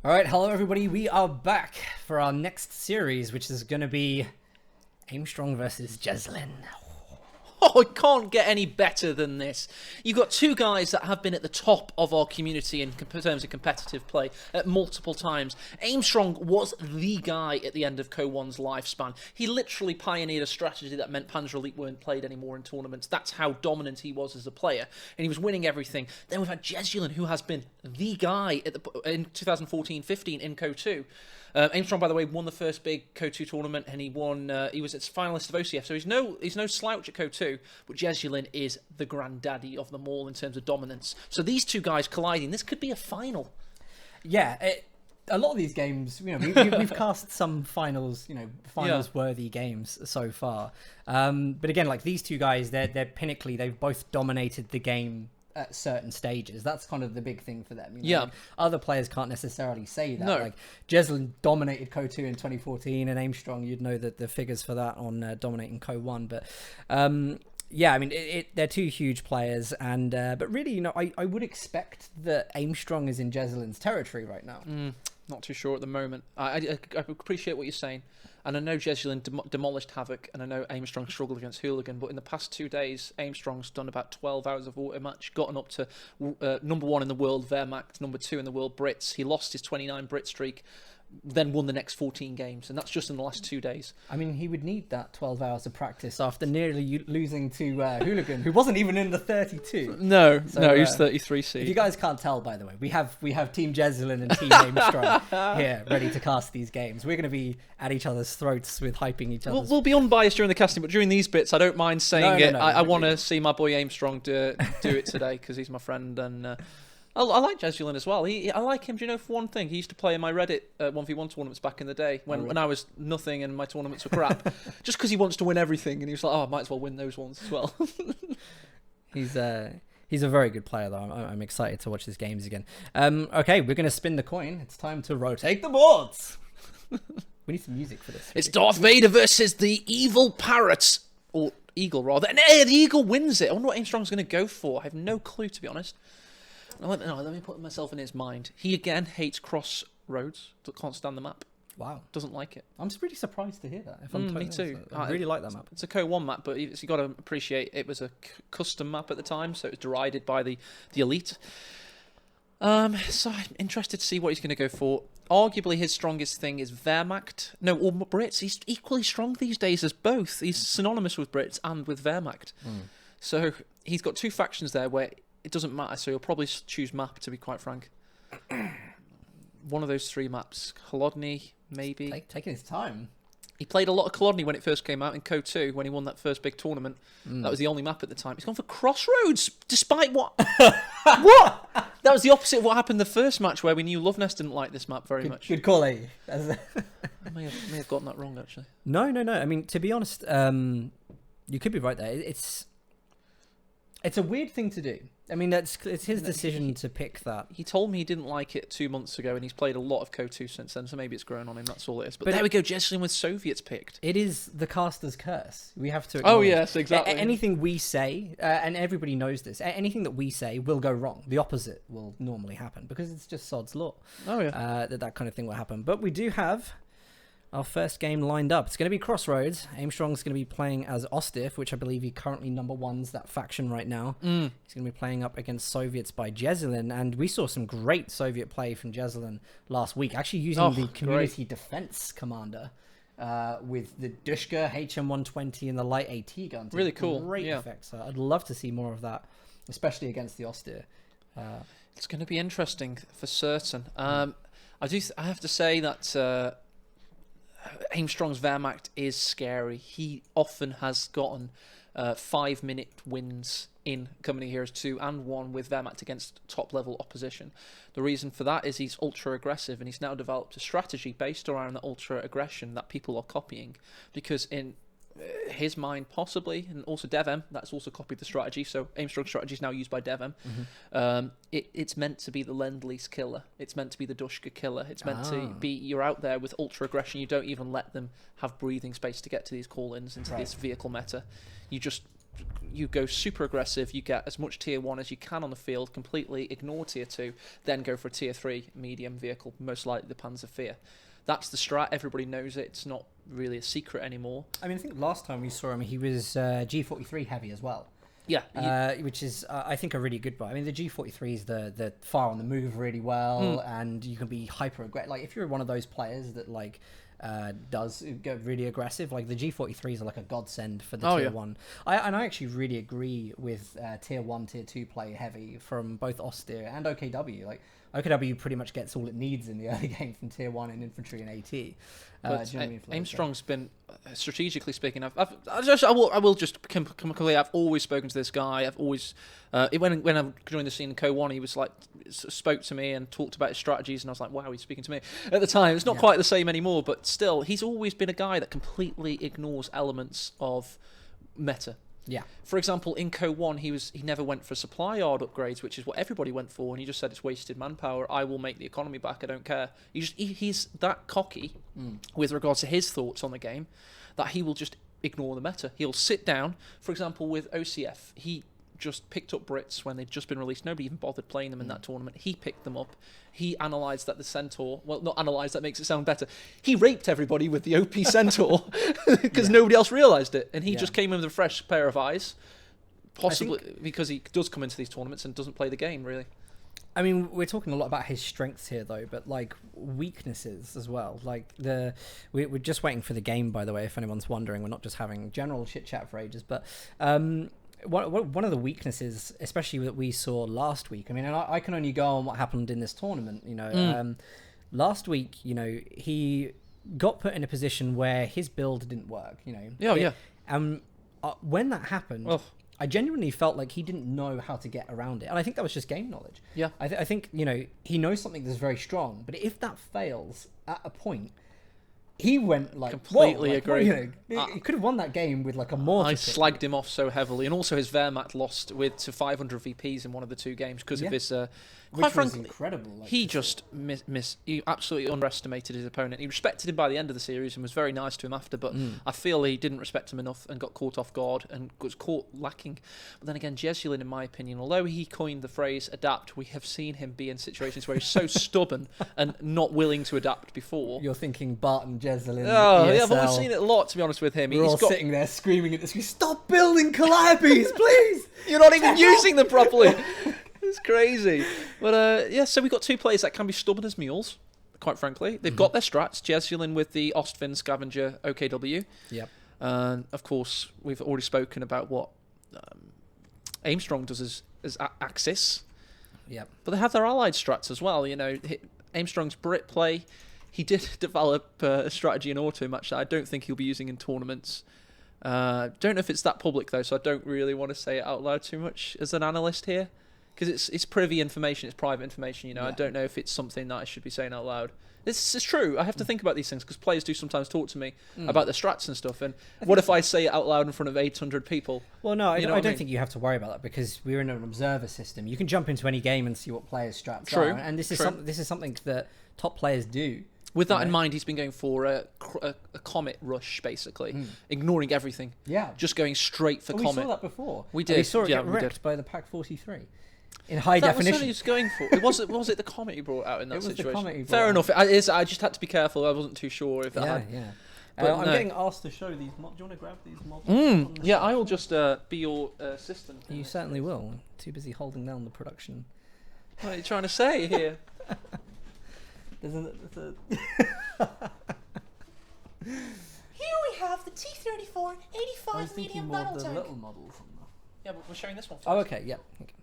All right, hello everybody. We are back for our next series, which is going to be Aimstrong versus Jesulin. Oh, it can't get any better than this. You've got two guys that have been at the top of our community in terms of competitive play at multiple times. Aimstrong was the guy at the end of Co-1's lifespan. He literally pioneered a strategy that meant Panzer Elite weren't played anymore in tournaments. That's how dominant he was as a player, and he was winning everything. Then we've had Jesulin, who has been the guy at in 2014-15 in Co-2. Aimstrong, by the way, won the first big Co2 tournament, and he won. He was its finalist of OCF, so he's no slouch at Co2. But Jesulin is the granddaddy of them all in terms of dominance. So these two guys colliding, this could be a final. Yeah, a lot of these games, we've cast some finals worthy games so far. But again, like these two guys, they're pinnacly. They've both dominated the game at certain stages. That's kind of the big thing for them. Like, other players can't necessarily say that. No. Like Jesulin dominated Co2 in 2014, and Aimstrong, you'd know the figures for that on dominating Co1. But yeah, I mean, they're two huge players, and but really, I would expect that Aimstrong is in Jesulin's territory right now. Not too sure at the moment. I appreciate what you're saying. And I know Jesulin demolished Havoc, and I know Aimstrong struggled against Hooligan, but in the past 2 days, Aimstrong's done about 12 hours of water match, gotten up to number 1 in the world, Wehrmacht, number 2 in the world, Brits. He lost his 29 Brit streak, then won the next 14 games, and that's just in the last 2 days. I mean, he would need that 12 hours of practice after nearly losing to Hooligan, who wasn't even in the 32. No, he was 33 seed. If you guys can't tell, by the way, we have Team Jesulin and Team Aimstrong here, ready to cast these games. We're going to be at each other's throats with hyping each other. We'll be unbiased during the casting, but during these bits, I don't mind saying it. I want to see my boy Aimstrong do it today, because he's my friend, and I like Jesulin as well. I like him, do you know, for one thing? He used to play in my Reddit 1v1 tournaments back in the day when I was nothing and my tournaments were crap. Just because he wants to win everything, and he was like, I might as well win those ones as well. He's a very good player, though. I'm excited to watch his games again. Okay, we're going to spin the coin. It's time to rotate the boards. We need some music for this. It's Darth Vader versus the evil parrot. Or eagle, rather. And the eagle wins it. I wonder what Aimstrong's going to go for. I have no clue, to be honest. Let me put myself in his mind. He again hates crossroads. Can't stand the map. Wow. Doesn't like it. I'm pretty surprised to hear that. If I'm totally me too. honest. I really like that map. It's a Co-1 map, but you've got to appreciate it was a custom map at the time, so it was derided by the elite. So I'm interested to see what he's going to go for. Arguably, his strongest thing is Wehrmacht. No, or Brits. He's equally strong these days as both. He's synonymous with Brits and with Wehrmacht. So he's got two factions there where it doesn't matter, so he'll probably choose map, to be quite frank. One of those three maps. Holodny, maybe. Taking his time. He played a lot of Holodny when it first came out in Co2, when he won that first big tournament. That was the only map at the time. He's gone for Crossroads, despite what? What? That was the opposite of what happened the first match, where we knew Luvnest didn't like this map very much. Good call, eh? I may have gotten that wrong, actually. No. I mean, to be honest, you could be right there. It's a weird thing to do. I mean, it's his decision to pick that. He told me he didn't like it 2 months ago, and he's played a lot of Co2 since then, so maybe it's grown on him, that's all it is. But there we go, Jesulin with Soviets picked. It is the caster's curse. We have to Oh, yes, exactly. Anything we say, and everybody knows this, anything that we say will go wrong. The opposite will normally happen, because it's just sod's law. Oh, yeah. That kind of thing will happen. But we do have our first game lined up. It's going to be Crossroads. Aimstrong's going to be playing as Ostif, which I believe he currently number one's that faction right now. He's going to be playing up against Soviets by Jesulin, and we saw some great Soviet play from Jesulin last week, actually using the community defense commander with the Dushka HM120 and the light AT gun. Really cool. Great effects. So I'd love to see more of that, especially against the Ostir. It's going to be interesting for certain. I have to say that Aimstrong's Wehrmacht is scary. He often has gotten 5-minute wins in Company Heroes 2 and 1 with Wehrmacht against top-level opposition. The reason for that is he's ultra-aggressive, and he's now developed a strategy based around the ultra-aggression that people are copying, because in his mind, possibly, and also DevM, that's also copied the strategy, so Aimstrong's strategy is now used by DevM. It's meant to be the Lend-Lease killer. It's meant to be the Dushka killer. It's meant to be, you're out there with ultra aggression, you don't even let them have breathing space to get to these call-ins into this vehicle meta. You just you go super aggressive, you get as much tier 1 as you can on the field, completely ignore tier 2, then go for a tier 3 medium vehicle, most likely the Panzer IV. That's the strat. Everybody knows it. It's not really a secret anymore. I mean, I think last time we saw him, he was G43 heavy as well. Yeah, which is, I think, a really good buy. I mean, the G43 is the fire on the move really well, and you can be hyper aggressive. Like, if you're one of those players that like does go really aggressive, like the G43s are like a godsend for the tier 1. I actually really agree with tier 1, tier 2 play heavy from both Austere and OKW. Like, OKW pretty much gets all it needs in the early game from tier 1 in infantry and AT. But Aimstrong's been, strategically speaking, I will just come clear. I've always spoken to this guy. I've always, when I joined the scene in Co1, he was like, spoke to me and talked about his strategies, and I was like, wow, he's speaking to me. At the time, it's not quite the same anymore, but still, he's always been a guy that completely ignores elements of meta. Yeah. For example, in Co1, he never went for supply yard upgrades, which is what everybody went for, and he just said it's wasted manpower. I will make the economy back. I don't care. He's that cocky with regards to his thoughts on the game that he will just ignore the meta. He'll sit down. For example, with OCF, he just picked up Brits when they'd just been released. Nobody even bothered playing them in that tournament. He picked them up. He analysed that the Centaur... Well, not analysed, that makes it sound better. He raped everybody with the OP Centaur because nobody else realised it. And he just came in with a fresh pair of eyes, possibly because he does come into these tournaments and doesn't play the game, really. I mean, we're talking a lot about his strengths here, though, but like weaknesses as well. Like we're just waiting for the game, by the way, if anyone's wondering. We're not just having general chit chat for ages, but one of the weaknesses, especially that we saw last week. I mean, and I can only go on what happened in this tournament. You know, last week, you know, he got put in a position where his build didn't work. You know, when that happened. I genuinely felt like he didn't know how to get around it. And I think that was just game knowledge. Yeah. I think, you know, he knows something that's very strong, but if that fails at a point, he went like... Completely agree. You know, he could have won that game with like a mortar. I slagged him off so heavily. And also his Wehrmacht lost to 500 VPs in one of the two games because of his... Which was incredible. Like, he just he absolutely underestimated his opponent. He respected him by the end of the series and was very nice to him after, but I feel he didn't respect him enough and got caught off guard and was caught lacking. But then again, Jesulin, in my opinion, although he coined the phrase adapt, we have seen him be in situations where he's so stubborn and not willing to adapt before. You're thinking Barton, Jesulin, Oh, ESL. yeah, I've always seen it a lot, to be honest with him. We're all sitting there screaming at the screen, stop building Calliopes, please! You're not even using them properly. It's crazy. But so we've got two players that can be stubborn as mules, quite frankly. They've got their strats. Jesulin with the Ostfin Scavenger OKW. Yep. And of course, we've already spoken about what Aimstrong does as Axis. Yep. But they have their allied strats as well. You know, Aimstrong's Brit play. He did develop a strategy in auto match that I don't think he'll be using in tournaments. Don't know if it's that public though, so I don't really want to say it out loud too much as an analyst here. Because it's privy information, it's private information, you know. I don't know if it's something that I should be saying out loud. This is true. I have to think about these things because players do sometimes talk to me about their strats and stuff. And what if I say it out loud in front of 800 people? Well, no, I don't think you have to worry about that because we're in an observer system. You can jump into any game and see what players' strats are. And this is something that top players do. With that in mind, he's been going for a Comet rush, basically, ignoring everything. Yeah. Just going straight for Comet. We saw that before. We did. We saw it get wrecked by the Pack 43. In high definition. That's what he was going for. Was it the Comet he brought out in that situation? The Comet he brought Fair out. enough. I just had to be careful. I wasn't too sure if that had... Yeah. But I'm getting asked to show these mobs. Do you want to grab these mobs? Yeah, I will just be your assistant. You certainly will. Too busy holding down the production. What are you trying to say here? Here we have the T-34 85 medium battle tank. little models on the... Yeah, but we're showing this one first. Oh, okay, yeah. Okay.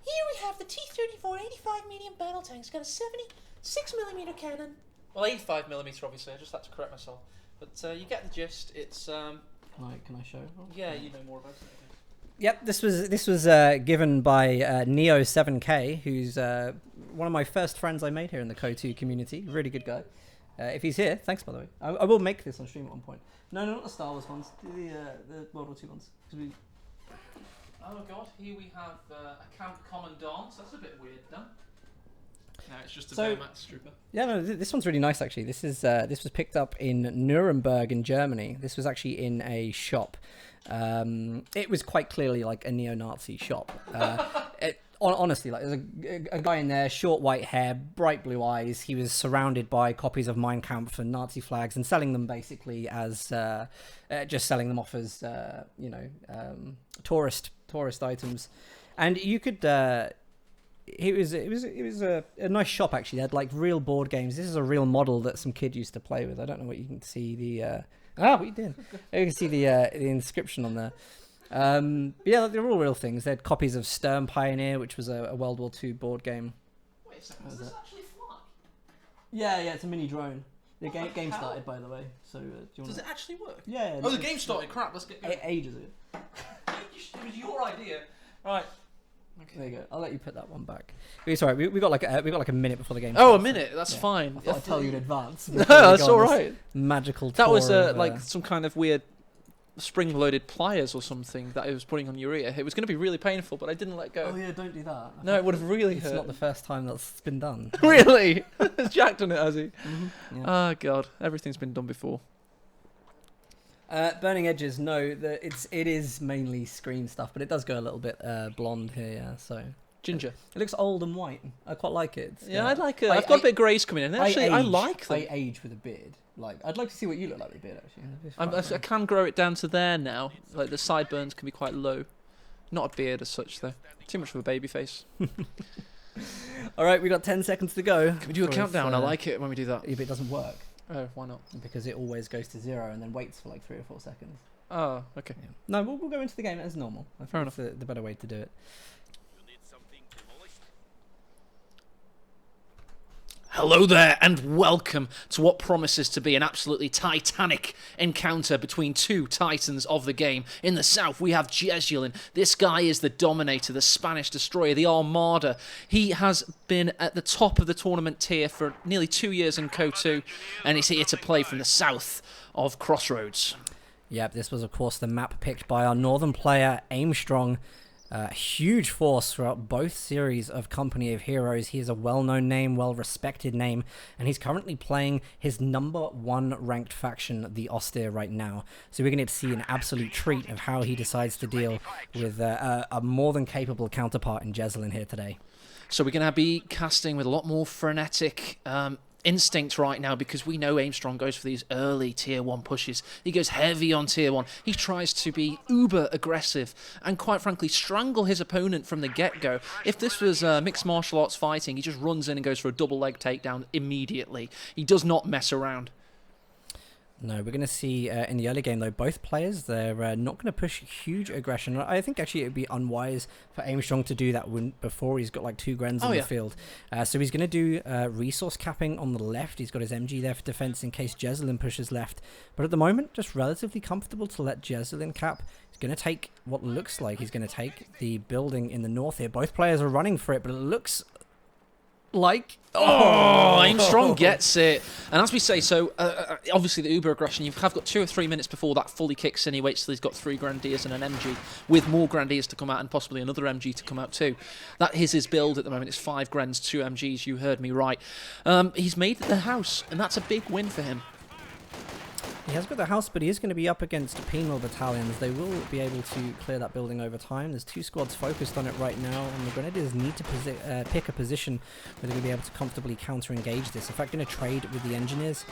Here we have the T-34 85 medium battle tank. It's got a 76mm cannon. Well, 85mm, obviously. I just had to correct myself. But you get the gist. It's... Can I show? Yeah, you know more about it. Yep, this was given by Neo7K, who's one of my first friends I made here in the Co2 community. Really good guy. If he's here, thanks by the way. I will make this on stream at one point. No, not the Star Wars ones. Do the World War II ones. Oh god, here we have a Camp Commandant. That's a bit weird, no? No, it's just a Wehrmacht trooper. Yeah, no, this one's really nice actually. This was picked up in Nuremberg in Germany. This was actually in a shop. It was quite clearly like a neo-Nazi shop. Honestly, like there's a guy in there, short white hair, bright blue eyes. He was surrounded by copies of Mein Kampf and Nazi flags and selling them basically as just selling them off as tourist items. And you could it was a nice shop actually. They had like real board games. This is a real model that some kid used to play with. I don't know what you can see what you did. You can see the inscription on there. Yeah, they're all real things. They had copies of Sturm Pioneer, which was a World War II board game. Wait a second, does this actually fly? Yeah, it's a mini drone. The game started, by the way. So does it actually work? Yeah. Oh, the game started. Crap, let's get going. Ages ago. It was your idea. Right. Okay. There you go. I'll let you put that one back. Sorry, we got like a minute before the game. Oh, starts, a minute. That's fine. I thought I'd tell you in advance. No, that's all right. Magical. That was tour of, like some kind of weird spring-loaded pliers or something that I was putting on your ear. It was going to be really painful, but I didn't let go. Oh yeah, don't do that. No, it would have really It's hurt. not the first time that's been done. Really? Jack done it, has he? Mm-hmm. Yeah. Oh god, everything's been done before. Burning Edges, no, it is mainly screen stuff, but it does go a little bit blonde here, yeah. So Ginger. it looks old and white. I quite like it. Yeah, I like it. I've got a bit of greys coming in. Actually, I like them. I age with a beard. Like, I'd like to see what you look like with a beard, actually. I can grow it down to there now. Like the sideburns can be quite low. Not a beard as such though. Too much of a baby face. All right, we got 10 seconds to go. Can we do a countdown? I like it when we do that. Yeah, but it doesn't work Oh, why not? because it always goes to 0 and then waits for like 3 or 4 seconds. Oh, okay. Yeah. No, we'll go into the game as normal. I think Fair that's the better way to do it. Hello there, and welcome to what promises to be an absolutely titanic encounter between two titans of the game. In the south, we have Jesulin. This guy is the Dominator, the Spanish destroyer, the Armada. He has been at the top of the tournament tier for nearly 2 years in Co2, and he's here to play from the south of Crossroads. Yep, this was, of course, the map picked by our northern player, Aimstrong. Huge force throughout both series of Company of Heroes. He is a well-known name, well-respected name, and he's currently playing his #1 ranked faction, the Austere, right now. So we're going to see an absolute treat of how he decides to deal with a more than capable counterpart in Jesulin here today. So we're going to be casting with a lot more frenetic instinct right now, because we know Aimstrong goes for these early tier 1 pushes. He goes heavy on tier 1. He tries to be uber aggressive and quite frankly strangle his opponent from the get-go. If this was mixed martial arts fighting, he just runs in and goes for a double leg takedown immediately. He does not mess around. No, we're going to see in the early game, though, both players, they're not going to push huge aggression. I think, actually, it would be unwise for Aimstrong to do that before he's got, like, 2 Grens on the field. So he's going to do resource capping on the left. He's got his MG there for defense in case Jesulin pushes left. But at the moment, just relatively comfortable to let Jesulin cap. He's going to take what looks like he's going to take the building in the north here. Both players are running for it, but it looks like... Oh, Aimstrong gets it. And as we say, so obviously the uber aggression, you have got 2 or 3 minutes before that fully kicks in. He waits till he's got 3 Grenadiers and an MG, with more Grenadiers to come out and possibly another MG to come out too. That is his build at the moment. It's 5 Grens, 2 MGs, you heard me right. He's made the house, and that's a big win for him. He has got the house, but he is going to be up against penal battalions. They will be able to clear that building over time. There's 2 squads focused on it right now, and the Grenadiers need to pick a position where they're going to be able to comfortably counter-engage this. In fact, going to trade with the Engineers,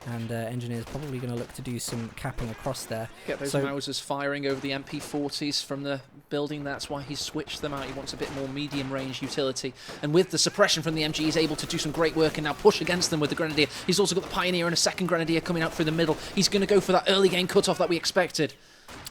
and Engineers probably going to look to do some capping across there. Get those Mausers firing over the MP40s from the building. That's why he switched them out. He wants a bit more medium range utility, and with the suppression from the MG, he's able to do some great work and now push against them with the Grenadier. He's also got the Pioneer and a 2nd Grenadier coming out through the middle. He's going to go for that early game cutoff that we expected.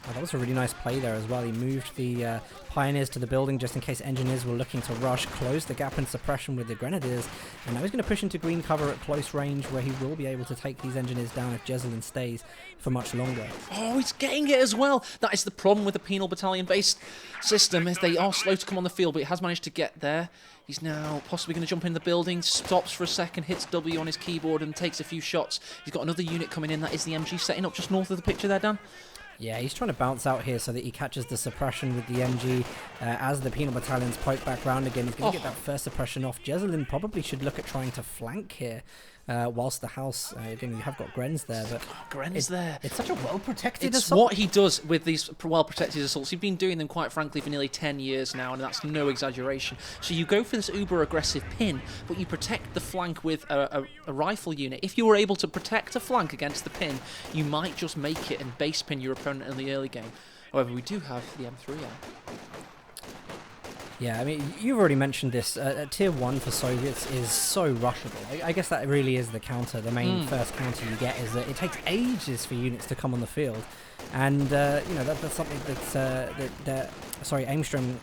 Oh, that was a really nice play there as well. He moved the Pioneers to the building just in case Engineers were looking to rush, closed the gap in suppression with the Grenadiers, and now he's going to push into green cover at close range, where he will be able to take these Engineers down if Jesulin stays for much longer. Oh, he's getting it as well. That is the problem with the penal battalion-based system, is they are slow to come on the field, but he has managed to get there. He's now possibly going to jump in the building, stops for a second, hits W on his keyboard and takes a few shots. He's got another unit coming in. That is the MG setting up just north of the picture there, Dan. Yeah, he's trying to bounce out here so that he catches the suppression with the MG as the penal battalions poke back round again. He's going to get that first suppression off. Jesulin probably should look at trying to flank here. whilst the house, again, you have got Gren's there, but Gren's there. It's such a well-protected It's assault. what he does with these well-protected assaults. He's been doing them, quite frankly, for nearly 10 years now, and that's no exaggeration. So you go for this uber-aggressive pin, but you protect the flank with a rifle unit. If you were able to protect a flank against the pin, you might just make it and base pin your opponent in the early game. However, we do have the M3 out. Yeah, I mean, you've already mentioned this. Tier 1 for Soviets is so rushable. I guess that really is the counter. The main first counter you get is that it takes ages for units to come on the field. And, that's something sorry, Aimstrong...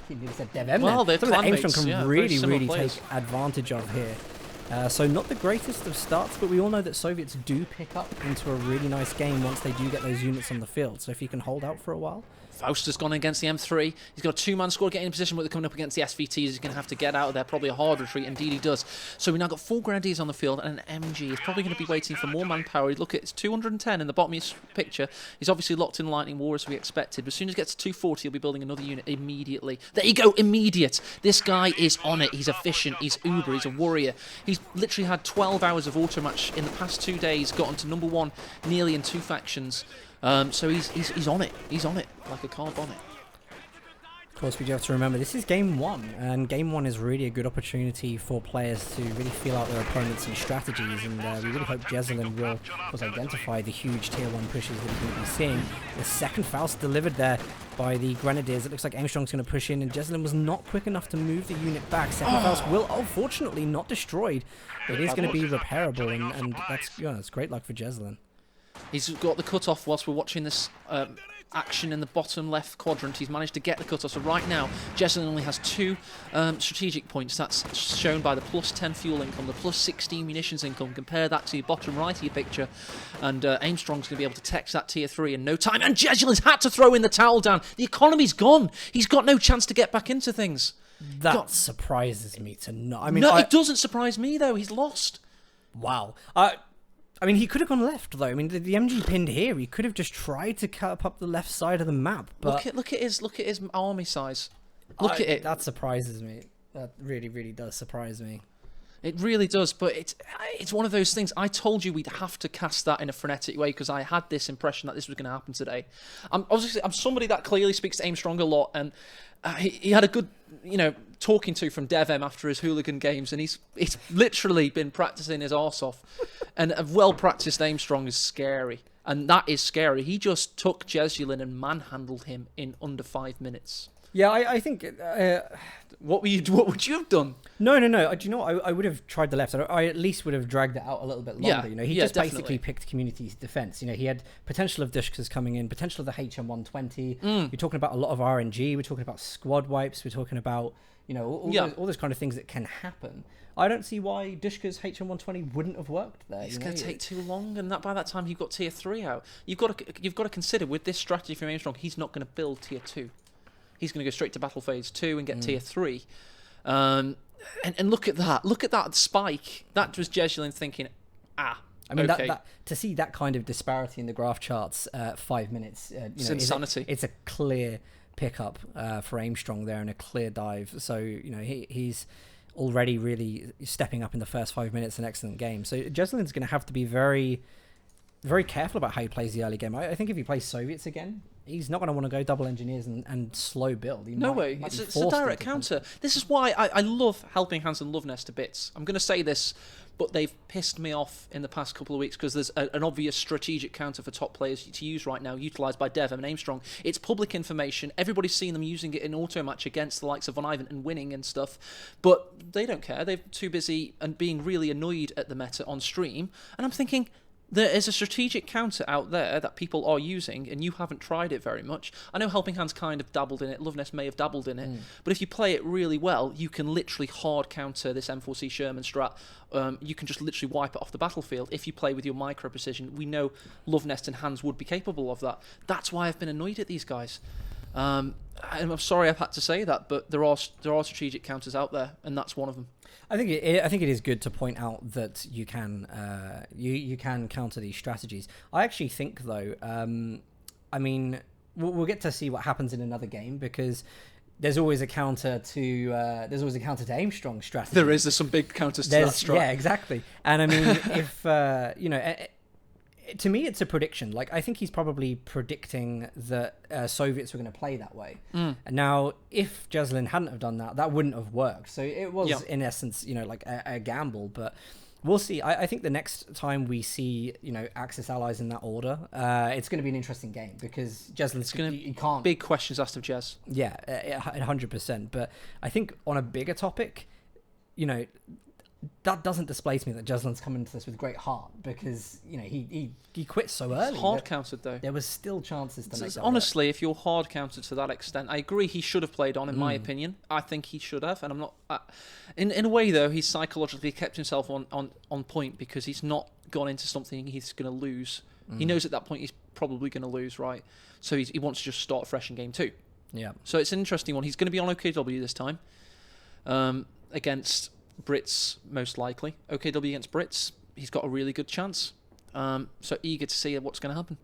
He nearly said Dev Well, they're something that Aimstrong can yeah, really players. take advantage of here. So not the greatest of starts, but we all know that Soviets do pick up into a really nice game once they do get those units on the field. So if you can hold out for a while... Faust's gone against the M3. He's got a 2-man squad getting in position, but they're coming up against the SVTs. He's going to have to get out of there. Probably a hard retreat. Indeed, he does. So we've now got 4 Grenadiers on the field and an MG. He's probably going to be waiting for more manpower. Look, it's 210 in the bottom of his picture. He's obviously locked in Lightning War as we expected. But as soon as he gets to 240, he'll be building another unit immediately. There you go, immediate. This guy is on it. He's efficient. He's uber. He's a warrior. He's literally had 12 hours of auto match in the past 2 days. Gotten to number 1 nearly in 2 factions. So he's on it. He's on it like a car bonnet. Of course, we do have to remember this is game 1, and game 1 is really a good opportunity for players to really feel out their opponents and strategies, and we really hope Jesulin will, of course, identify the huge tier 1 pushes that he's going to be seeing. The second Faust delivered there by the Grenadiers. It looks like Aimstrong's going to push in, and Jesulin was not quick enough to move the unit back. Second Faust will, fortunately, not destroyed. It is going to be repairable, and that's great luck for Jesulin. He's got the cut-off whilst we're watching this action in the bottom left quadrant. He's managed to get the cut-off. So right now, Jesulin only has 2 strategic points. That's shown by the +10 fuel income, the +16 munitions income. Compare that to your bottom right of your picture. And Aimstrong's going to be able to text that tier 3 in no time. And Jesulin's had to throw in the towel down. The economy's gone. He's got no chance to get back into things. That surprises me to know. I mean, no, it doesn't surprise me, though. He's lost. Wow. I mean, he could have gone left, though. I mean, the MG pinned here. He could have just tried to cut up the left side of the map. But Look at his army size. Look at it. That surprises me. That really, really does surprise me. It really does, but it's one of those things. I told you we'd have to cast that in a frenetic way because I had this impression that this was going to happen today. I'm somebody that clearly speaks to Aimstrong a lot, and he had a good, talking to from DevM after his hooligan games, and he's literally been practicing his arse off. And a well-practiced Aimstrong is scary, and that is scary. He just took Jesulin and manhandled him in under 5 minutes. Yeah, I think... What would you have done? No. Do you know what? I would have tried the left. I at least would have dragged it out a little bit longer. Yeah, He just definitely. basically picked community defense. He had potential of Dushkas coming in, potential of the HM120. You're talking about a lot of RNG. We're talking about squad wipes. We're talking about all those kind of things that can happen. I don't see why Dushka's HM120 wouldn't have worked there. It's going to take too long, and by that time you've got tier 3 out. You've got to consider with this strategy from Aimstrong, he's not going to build tier 2. He's going to go straight to battle phase 2 and get tier 3. And look at that. Look at that spike. That was Jesulin thinking, I mean, okay. To see that kind of disparity in the graph charts, 5 minutes, it's insanity. It's a clear pickup for Aimstrong there and a clear dive. So, he's already really stepping up in the first 5 minutes, an excellent game. So Jesulin's going to have to be very, very careful about how he plays the early game. I think if he plays Soviets again, he's not going to want to go double engineers and slow build. No way. It's a direct counter. This is why I love Helping Hands and Luvnest to bits. I'm going to say this, but they've pissed me off in the past couple of weeks because there's an obvious strategic counter for top players to use right now, utilised by Dev and Aimstrong. It's public information. Everybody's seen them using it in auto match against the likes of Von Ivan and winning and stuff, but they don't care. They're too busy and being really annoyed at the meta on stream. And I'm thinking, there is a strategic counter out there that people are using, and you haven't tried it very much. I know Helping Hands kind of dabbled in it, Luvnest may have dabbled in it, but if you play it really well, you can literally hard counter this M4C Sherman strat. You can just literally wipe it off the battlefield if you play with your micro precision. We know Luvnest and Hands would be capable of that. That's why I've been annoyed at these guys. And I'm sorry I've had to say that, but there are strategic counters out there, and that's one of them. I think it is good to point out that you can you can counter these strategies. I actually think though, I mean, we'll get to see what happens in another game because there's always a counter to Aimstrong's strategy. There's some big counters to that strat. Yeah, exactly. And I mean, if to me, it's a prediction. Like, I think he's probably predicting that Soviets were going to play that way. Now, if Jesulin hadn't have done that, that wouldn't have worked. So it was, in essence, like a gamble. But we'll see. I think the next time we see, Axis allies in that order, it's going to be an interesting game because Jesulin's going to... You can't... Big questions asked of Jez. Yeah, 100%. But I think on a bigger topic, that doesn't displace me that Jesulin's come into this with great heart because he quit so early. Hard countered though. There was still chances to make that honestly work. If you're hard countered to that extent, I agree he should have played on. In my opinion, I think he should have, and I'm not. In a way though, he's psychologically kept himself on point because he's not gone into something he's going to lose. He knows at that point he's probably going to lose, right? So he wants to just start fresh in game 2. Yeah. So it's an interesting one. He's going to be on OKW this time, against Brits most likely. OKW against Brits, he's got a really good chance. So eager to see what's going to happen.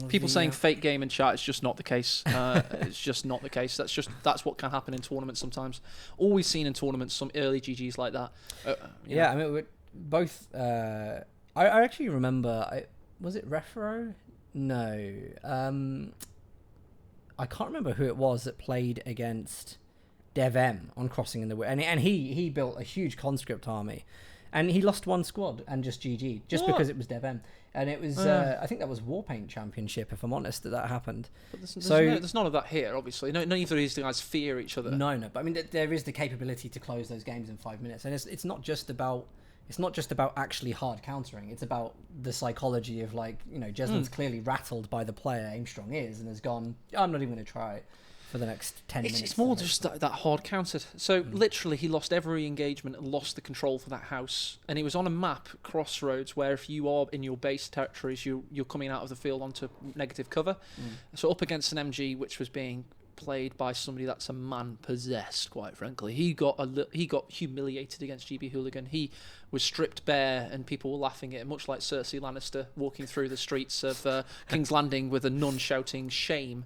People saying fake game in chat is just not the case. It's just not the case. That's what can happen in tournaments sometimes. Always seen in tournaments some early GGs like that. Yeah, I mean we're both. I actually remember. Was it Refero? No. I can't remember who it was that played against Dev M on Crossing in the Wind, and he built a huge conscript army, and he lost one squad and just GG just because it was Dev M, and it was I think that was Warpaint Championship, if I'm honest, that happened. But there's none of that here, obviously. Neither of these guys fear each other. No, but I mean there is the capability to close those games in 5 minutes, and it's not just about actually hard countering. It's about the psychology of Jesulin's clearly rattled by the player Aimstrong is, and has gone, I'm not even going to try it for the next 10 minutes. It's more just that hard countered. So literally he lost every engagement and lost the control for that house. And it was on a map, Crossroads, where if you are in your base territories, you're coming out of the field onto negative cover. So up against an MG which was being played by somebody that's a man possessed, quite frankly. He got humiliated against GB Hooligan. He was stripped bare and people were laughing at him, much like Cersei Lannister walking through the streets of King's Landing with a nun shouting shame.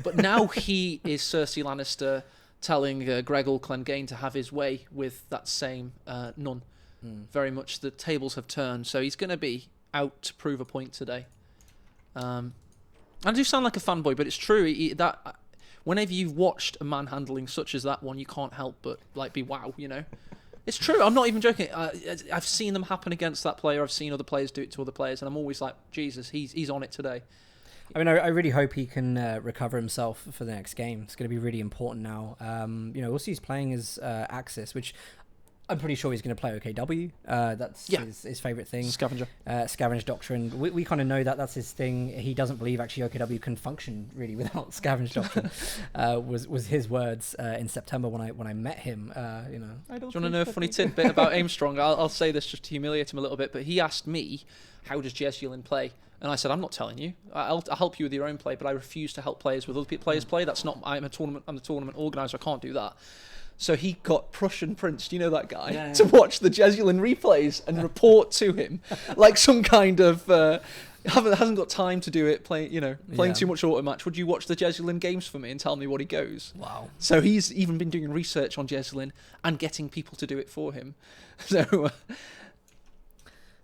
But now he is Cersei Lannister telling Gregor Clegane to have his way with that same nun. Very much the tables have turned, so he's going to be out to prove a point today. I do sound like a fanboy, but it's true. Whenever you've watched a manhandling such as that one, you can't help but be wow, It's true. I'm not even joking. I've seen them happen against that player. I've seen other players do it to other players, and I'm always like, Jesus, he's on it today. I mean, I really hope he can recover himself for the next game. It's going to be really important now. We'll see he's playing as Axis, which I'm pretty sure he's going to play OKW. That's his favourite thing. Scavenger. Scavenge Doctrine. We kind of know that's his thing. He doesn't believe actually OKW can function really without Scavenge Doctrine. Was his words in September when I met him. Do you want to know a funny tidbit about Aimstrong? I'll say this just to humiliate him a little bit, but he asked me, how does Jesulin play? And I said, I'm not telling you. I'll help you with your own play, but I refuse to help players with other players' play. That's not. I'm the tournament organizer. I can't do that. So he got Prussian Prince, do you know that guy? To watch the Jesulin replays and report to him, like some kind of hasn't got time to do it, playing too much auto match. Would you watch the Jesulin games for me and tell me what he goes? Wow. So he's even been doing research on Jesulin and getting people to do it for him. So.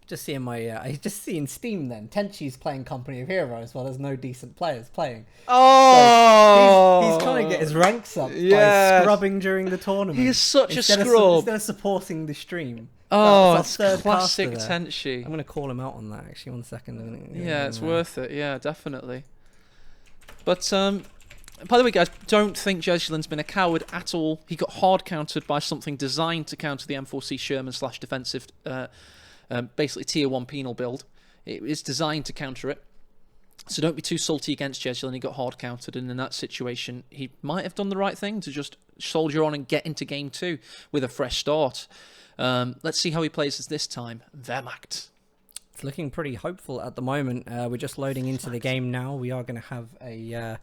Just seeing Steam then. Tenchi's playing Company of Heroes while there's no decent players playing. Oh! So he's trying to get his ranks up by scrubbing during the tournament. He is such a scrub. Instead of supporting the stream. Oh, it's classic Tenchi. I'm going to call him out on that actually. 1 second. Yeah, it's worth it. Yeah, definitely. But by the way, guys, don't think Jesulin's been a coward at all. He got hard countered by something designed to counter the M4C Sherman / defensive basically tier 1 penal build. It is designed to counter it. So don't be too salty against Jesulin. He got hard countered, and in that situation, he might have done the right thing to just soldier on and get into game 2 with a fresh start. Let's see how he plays this time. Wehrmacht. It's looking pretty hopeful at the moment. We're just loading into the game now. We are going to have a...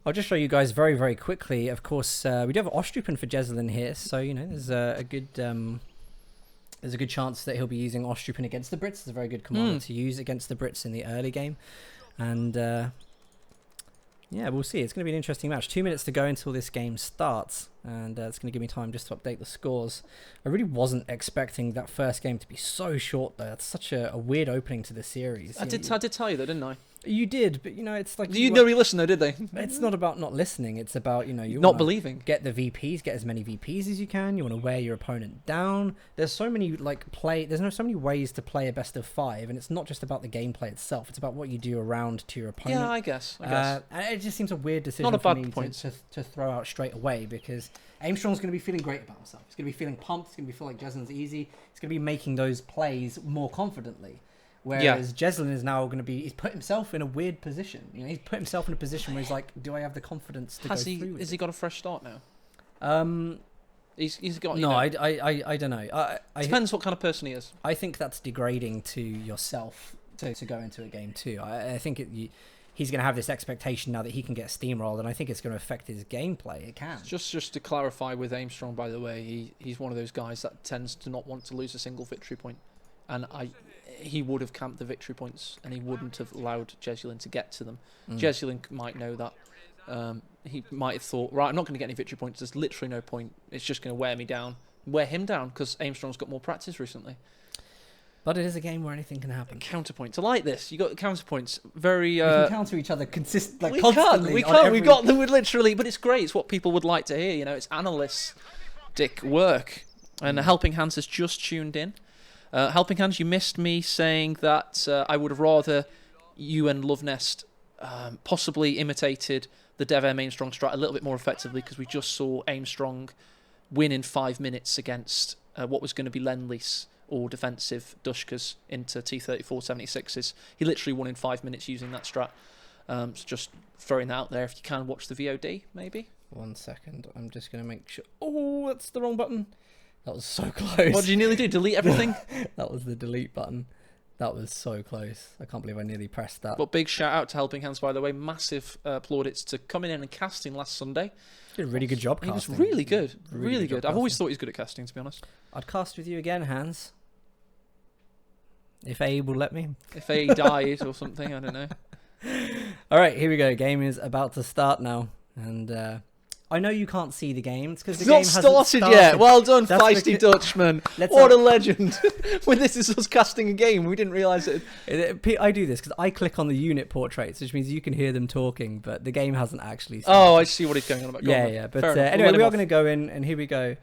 I'll just show you guys very, very quickly. Of course, we do have Ostrupen for Jesulin here, so, there's a good... There's a good chance that he'll be using Ostrupen against the Brits. It's a very good commander to use against the Brits in the early game. And Yeah, we'll see. It's going to be an interesting match. 2 minutes to go until this game starts, and it's going to give me time just to update the scores. I really wasn't expecting that first game to be so short, though. That's such a weird opening to the series. I did tell you that, didn't I? You did, but it's like Nobody listened though, did they? It's not about not listening. It's about you not believing. Get the VPs, get as many VPs as you can. You want to wear your opponent down. There's so many so many ways to play a best of 5, and it's not just about the gameplay itself. It's about what you do around to your opponent. Yeah, I guess. And it just seems a weird decision not a for bad me point. to throw out straight away, because Aimstrong's going to be feeling great about himself. He's going to be feeling pumped. He's going to be feeling like Jesulin's easy. He's going to be making those plays more confidently. Whereas Jesulin is now going to be... He's put himself in a weird position. He's put himself in a position where he's like, do I have the confidence to go through with Has it? he got a fresh start now? He's got... No, I don't know. Depends what kind of person he is. I think that's degrading to yourself to go into a game too. I think he's going to have this expectation now that he can get steamrolled, and I think it's going to affect his gameplay. It can. Just to clarify with Aimstrong, by the way, he's one of those guys that tends to not want to lose a single victory point. And he would have camped the victory points, and he wouldn't have allowed Jesulin to get to them. Jesulin might know that. He might have thought, right, I'm not going to get any victory points. There's literally no point. It's just going to wear him down, because Aimstrong's got more practice recently. But it is a game where anything can happen. Counterpoints. I like this. You got counterpoints. Very. We can counter each other constantly. We can. We've got them literally, but it's great. It's what people would like to hear. It's analytic work. And Helping Hands has just tuned in. Helping Hands, you missed me saying that I would have rather you and Luvnest possibly imitated the DevM Aimstrong strat a little bit more effectively, because we just saw Aimstrong win in 5 minutes against what was going to be Lend-Lease or defensive Dushkas into T-34-76s. He literally won in 5 minutes using that strat. So just throwing that out there. If you can watch the VOD, maybe. 1 second. I'm just going to make sure. Oh, that's the wrong button. That was so close. What did you nearly do? Delete everything? That was the delete button. That was so close. I can't believe I nearly pressed that. But big shout out to Helping Hands, by the way. Massive plaudits to coming in and casting last Sunday. Did a really good job casting. He was really good. Really good. I've always casting. thought he's good at casting, to be honest. I'd cast with you again, Hans. If A will let me. If A died or something, I don't know. All right, here we go. Game is about to start now. And I know you can't see the game. It's because the game hasn't started yet. Well done, That's feisty Dutchman. What a legend. When this is us casting a game, we didn't realise it. I do this because I click on the unit portraits, which means you can hear them talking, but the game hasn't actually started. Oh, I see what he's going on about. Yeah. But anyway, we are going to go in, and here we go.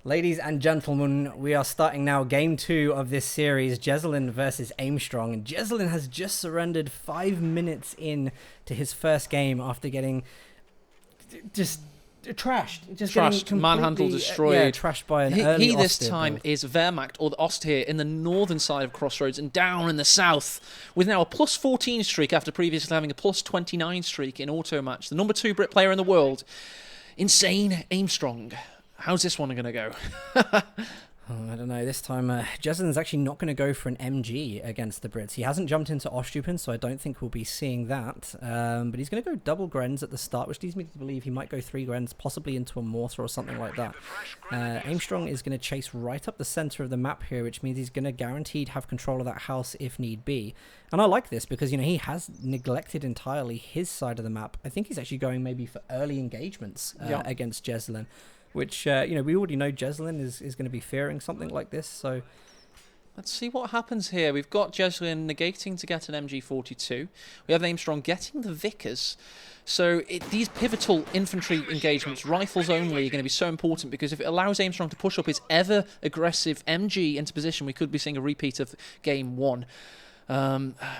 Ladies and gentlemen, we are starting now game 2 of this series, Jesulin versus Aimstrong. And Jesulin has just surrendered 5 minutes in to his first game after getting just trashed, manhandled, destroyed. Yeah, trashed by an early He this Oster time build. is Wehrmacht, or the Ost here, in the northern side of Crossroads and down in the south, with now a plus 14 streak after previously having a plus 29 streak in auto match. The number 2 Brit player in the world, insane Aimstrong. How's this one going to go? I don't know. This time, Jesulin's actually not going to go for an MG against the Brits. He hasn't jumped into Ostupin, so I don't think we'll be seeing that. But he's going to go double Grens at the start, which leads me to believe he might go 3 Grens, possibly into a Mortar or something like that. Aimstrong is going to chase right up the center of the map here, which means he's going to guaranteed have control of that house if need be. And I like this because, he has neglected entirely his side of the map. I think he's actually going maybe for early engagements against Jesulin. Which, we already know Jesulin is going to be fearing something like this, so... Let's see what happens here. We've got Jesulin negating to get an MG42. We have Aimstrong getting the Vickers. So these pivotal infantry engagements, rifles only, are going to be so important, because if it allows Aimstrong to push up his ever-aggressive MG into position, we could be seeing a repeat of Game 1.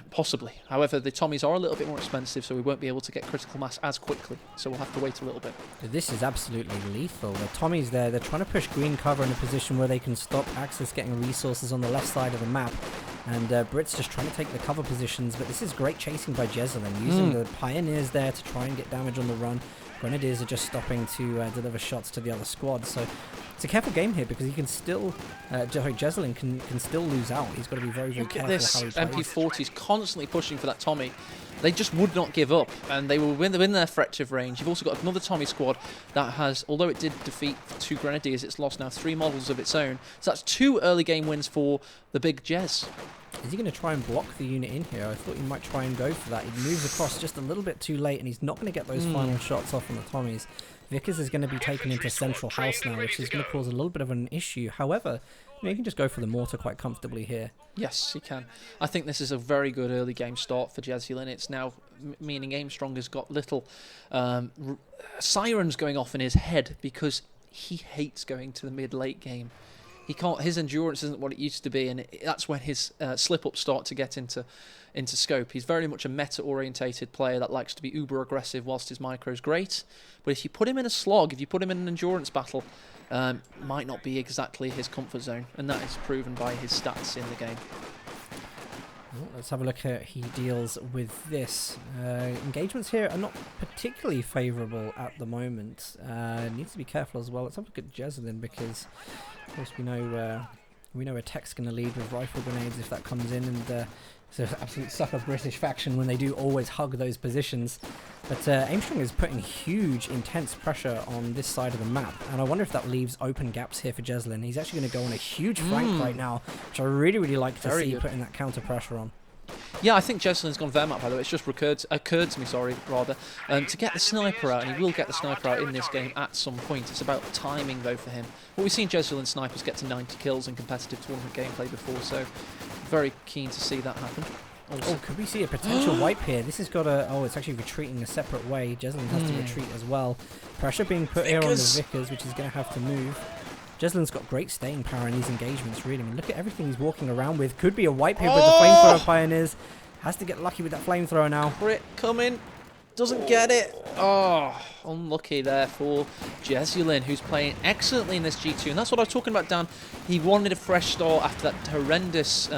Possibly. However, the Tommies are a little bit more expensive, so we won't be able to get critical mass as quickly. So we'll have to wait a little bit. This is absolutely lethal. The Tommies there, they're trying to push green cover in a position where they can stop Axis getting resources on the left side of the map. And Brits just trying to take the cover positions, but this is great chasing by Jesulin, using the Pioneers there to try and get damage on the run. Grenadiers are just stopping to deliver shots to the other squad. So it's a careful game here because he can still, Jesulin can still lose out. He's got to be very, very careful how he plays. MP40's constantly pushing for that Tommy. They just would not give up, and they will win their threat range. You've also got another Tommy squad that has, although it did defeat 2 Grenadiers, it's lost now 3 models of its own. So that's 2 early game wins for the big Jez. Is he going to try and block the unit in here? I thought he might try and go for that. He moves across just a little bit too late, and he's not going to get those final shots off on the Tommies. Vickers is going to be taken into central house now, which is going to cause a little bit of an issue. However, you can just go for the mortar quite comfortably here. Yes, he can. I think this is a very good early game start for Jesulin. It's now meaning Aimstrong has got little sirens going off in his head because he hates going to the mid-late game. He can't. His endurance isn't what it used to be, and that's when his slip-ups start to get into scope. He's very much a meta-orientated player that likes to be uber-aggressive whilst his micro's great. But if you put him in a slog, if you put him in an endurance battle, might not be exactly his comfort zone, and that is proven by his stats in the game. Well, let's have a look at how he deals with this. Engagements here are not particularly favourable at the moment. Needs to be careful as well. Let's have a look at Jesulin because, of course, we know a tech's going to lead with rifle grenades if that comes in, and it's an absolute sucker British faction when they do always hug those positions. But Aimstrong is putting huge, intense pressure on this side of the map, and I wonder if that leaves open gaps here for Jesulin. He's actually going to go on a huge flank right now, which I really, really like to see putting that counter pressure on. Yeah, I think Jesulin's gone Wehrmacht, by the way. It's just occurred to me, to get the sniper out, and he will get the sniper out in this game at some point. It's about timing, though, for him. Well, we've seen Jesulin snipers get to 90 kills in competitive tournament gameplay before, so very keen to see that happen. Also. Oh, could we see a potential wipe here? This has got a... Oh, it's actually retreating a separate way. Jesulin has to retreat as well. Pressure being put here on the Vickers, which is going to have to move. Jesulin's got great staying power in these engagements, really. I mean, look at everything he's walking around with. Could be a wipe here with the flamethrower pioneers. Has to get lucky with that flamethrower now. Crit coming. Doesn't get it. Oh, unlucky there for Jesulin, who's playing excellently in this G2. And that's what I was talking about, Dan. He wanted a fresh start after that horrendous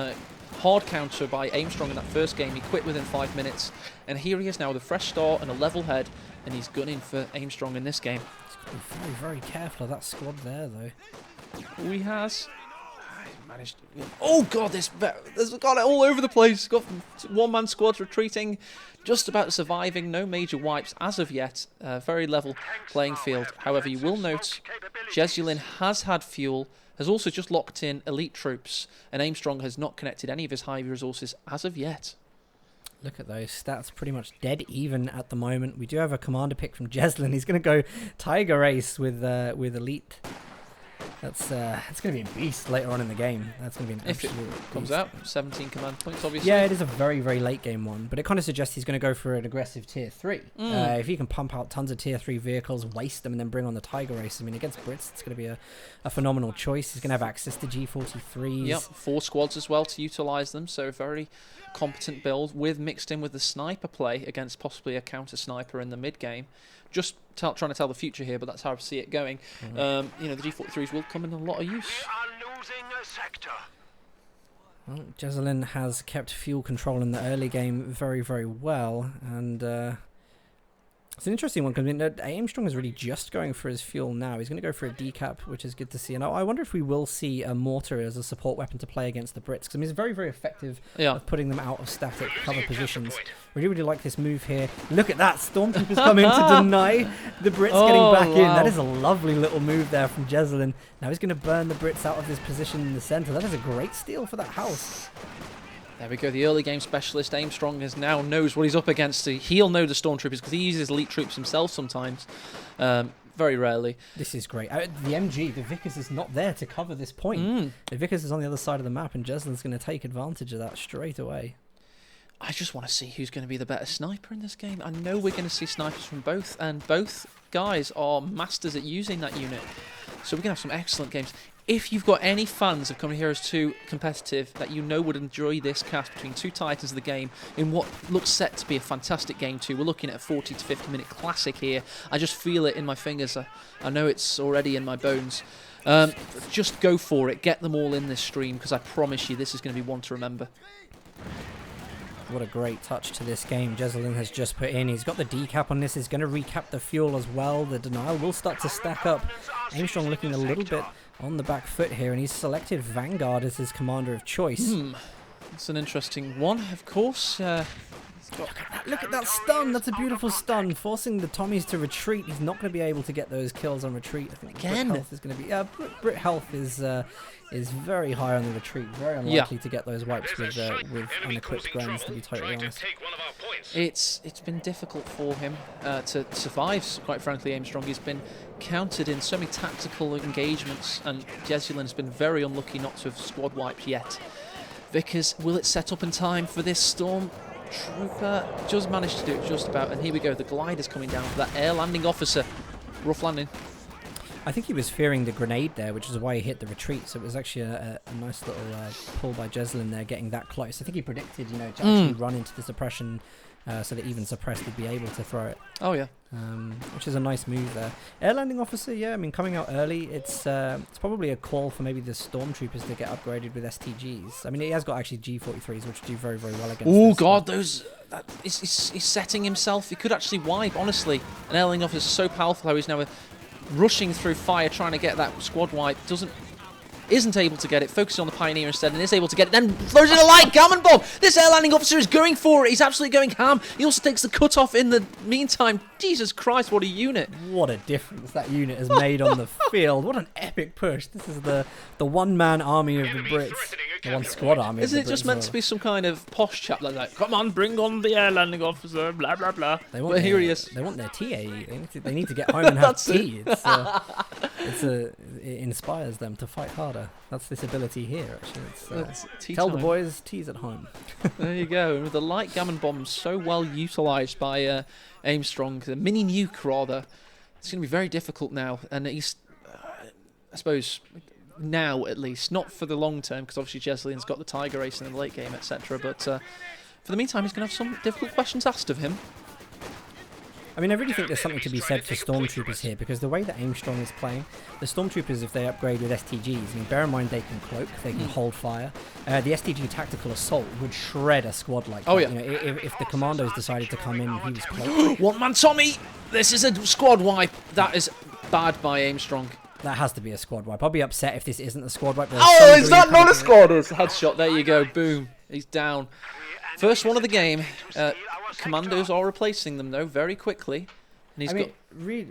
hard counter by Aimstrong in that first game. He quit within 5 minutes. And here he is now with a fresh start and a level head. And he's gunning for Aimstrong in this game. He's got to be very, very careful of that squad there, though. He has. Managed. Oh god, there's got it all over the place. Got one-man squads retreating, just about surviving. No major wipes as of yet. Very level playing field. However, you will note Jesulin has had fuel, has also just locked in elite troops, and Aimstrong has not connected any of his high resources as of yet. Look at those stats, pretty much dead even at the moment. We do have a commander pick from Jesulin. He's going to go Tiger Ace with elite. That's going to be a beast later on in the game. That's going to be an absolute If it beast. comes out, 17 command points, obviously. Yeah, it is a very, very late game one, but it kind of suggests he's going to go for an aggressive tier 3. If he can pump out tons of tier 3 vehicles, waste them, and then bring on the Tiger Race, I mean, against Brits, it's going to be a phenomenal choice. He's going to have access to G43s. Yep, 4 squads as well to utilise them, so very competent build with mixed in with the sniper play against possibly a counter sniper in the mid game. Just trying to tell the future here, but that's how I see it going. You know, the G43s will come in a lot of use. Well, Jesulin has kept fuel control in the early game very, very well, and it's an interesting one because Aimstrong is really just going for his fuel now. He's going to go for a decap, which is good to see. And I wonder if we will see a mortar as a support weapon to play against the Brits, because I mean, it's very, very effective of putting them out of static cover positions. Really, really like this move here. Look at that. Stormtroopers coming to deny the Brits getting back in. That is a lovely little move there from Jesulin. Now he's going to burn the Brits out of this position in the center. That is a great steal for that house. There we go, the early game specialist. Aimstrong now knows what he's up against. He'll know the Stormtroopers because he uses elite troops himself sometimes, very rarely. This is great. The MG, the Vickers is not there to cover this point. The Vickers is on the other side of the map, and Jesulin's going to take advantage of that straight away. I just want to see who's going to be the better sniper in this game. I know we're going to see snipers from both, and both guys are masters at using that unit. So we're going to have some excellent games. If you've got any fans of Coming Heroes 2 competitive that you know would enjoy this cast between two titans of the game in what looks set to be a fantastic game too, we're looking at a 40 to 50 minute classic here. I just feel it in my fingers. I know it's already in my bones. Just go for it. Get them all in this stream because I promise you this is going to be one to remember. What a great touch to this game Jesulin has just put in. He's got the decap on this. He's going to recap the fuel as well. The denial will start to stack up. Aimstrong looking a little bit on the back foot here, and he's selected Vanguard as his commander of choice. It's an interesting one, of course. Look at that stun. That's a beautiful stun, forcing the Tommies to retreat. He's not going to be able to get those kills on retreat. I think Again. Brit health is going to be. Brit health is very high on the retreat. Very unlikely to get those wipes with unequipped Grens, to be totally honest. It's been difficult for him to survive, quite frankly, Aimstrong. He's been countered in so many tactical engagements, and Jesulin has been very unlucky not to have squad wiped yet. Vickers, will it set up in time for this Stormtrooper? Just managed to do it just about, and here we go. The glider's coming down for that air landing officer. Rough landing. I think he was fearing the grenade there, which is why he hit the retreat. So it was actually a nice little pull by Jesulin there, getting that close. I think he predicted, to actually run into the suppression so that even suppressed would be able to throw it. Oh, yeah. Which is a nice move there. Air landing officer, yeah, I mean, coming out early, it's probably a call for maybe the Stormtroopers to get upgraded with STGs. I mean, he has got actually G43s, which do very, very well against Oh, God, he's setting himself. He could actually wipe, honestly. An air landing officer is so powerful how he's now rushing through fire, trying to get that squad wipe. Isn't able to get it, focusing on the Pioneer instead, and is able to get it, then throws in a light gammon bomb. This air landing officer is going for it. He's absolutely going ham. He also takes the cutoff in the meantime. Jesus Christ, what a unit. What a difference that unit has made on the field. What an epic push. This is the one-man army of the Brits. The one squad army. Isn't it just meant to be some kind of posh chap like, come on, bring on the air landing officer, blah, blah, blah. But here he is. They want their TA. They need to get home and have tea. It inspires them to fight harder. That's this ability here, actually. Tell the boys, tea's at home. There you go. And with the light gammon bomb so well utilised by Aimstrong, the mini nuke rather, it's going to be very difficult now. And he's, I suppose, now at least, not for the long term, because obviously Jesulin's got the Tiger Race in the late game, etc. But for the meantime, he's going to have some difficult questions asked of him. I mean, I really think there's something to be said for Stormtroopers here, because the way that Aimstrong is playing, the Stormtroopers, if they upgrade with STGs, I mean, bear in mind they can cloak, they can hold fire. The STG Tactical Assault would shred a squad like that. Oh, yeah. If the Commandos decided to come in, he was cloaked. One man Tommy! This is a squad wipe. That is bad by Aimstrong. That has to be a squad wipe. I'll be upset if this isn't a squad wipe. Oh, is that not a squad? It's a headshot. There you go. Boom. He's down. First one of the game. Commandos are replacing them, though, very quickly. And he's really...